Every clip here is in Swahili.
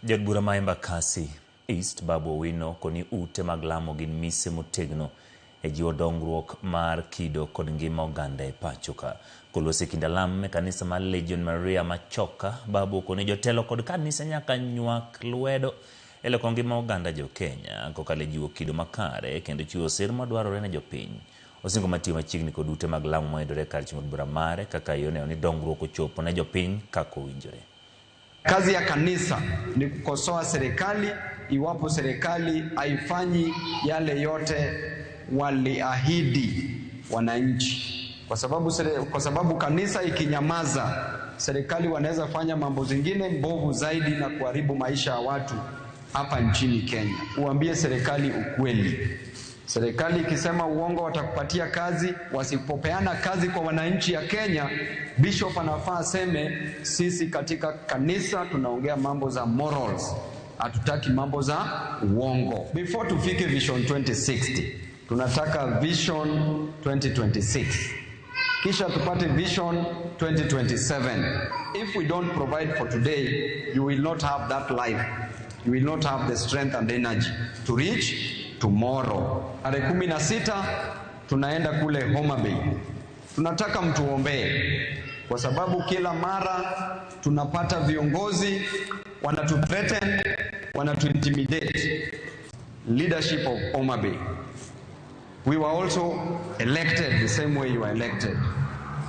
Jagura ma Embakasi East Babu Owino koni ute mag lamo gin mise motegno e jiwo dongruok mar kido kod ngima oganda e pacho ka. Koluosi kinda lam me kanisa mar Legion Maria Machoka, Babu koni jotelo kod kanisa nyaka nyuak lwedo e loko ngima oganda jo Kenya kokalo jiwo kido makare kendo chiwo sir madwarore ne jopiny. Osingo matiyo machiegni kod ute mag lamo mayudore kar chieng' od bura mare kaka yone ni dongruok ochopo ne jopiny kaka owinjore. Kazi ya kanisa ni kukosoa serikali iwapo serikali haifanyi yale yote waliahidi wananchi. Kwa sababu kanisa ikinyamaza, serikali wanaweza fanya mambo zingine mbovu zaidi na kuharibu maisha ya watu hapa nchini Kenya. Uambie serikali ukweli. Serikali ikisema uongo watakupatia kazi, wasipopeana kazi kwa wananchi ya Kenya, bishop anafaa aseme sisi katika kanisa tunaongea mambo za morals, hatutaki mambo za uongo. Before tufike Vision 2060, tunataka Vision 2026. Kisha tupate Vision 2027. If we don't provide for today, you will not have that life. You will not have the strength and energy to reach tomorrow. Tarehe 16 tunaenda kule Homa Bay. Tunataka mtuombee kwa sababu kila mara tunapata viongozi wanatuthreaten, wanatuintimidate. Leadership of Homa Bay. We were also elected the same way you are elected.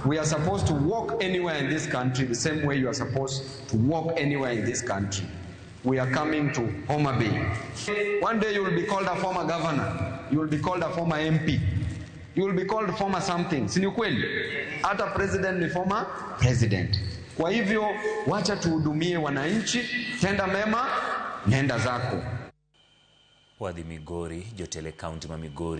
We are supposed to walk anywhere in this country the same way you are supposed to walk anywhere in this country. We are coming to Homa Bay. One day you will be called a former governor. You will be called a former MP. You will be called former something. Si ni kweli? Hata president ni former president. Kwa hivyo, wacha tuhudumie wananchi, tenda mema, nenda zako. Wadhi Migori, jotele county ma Migori.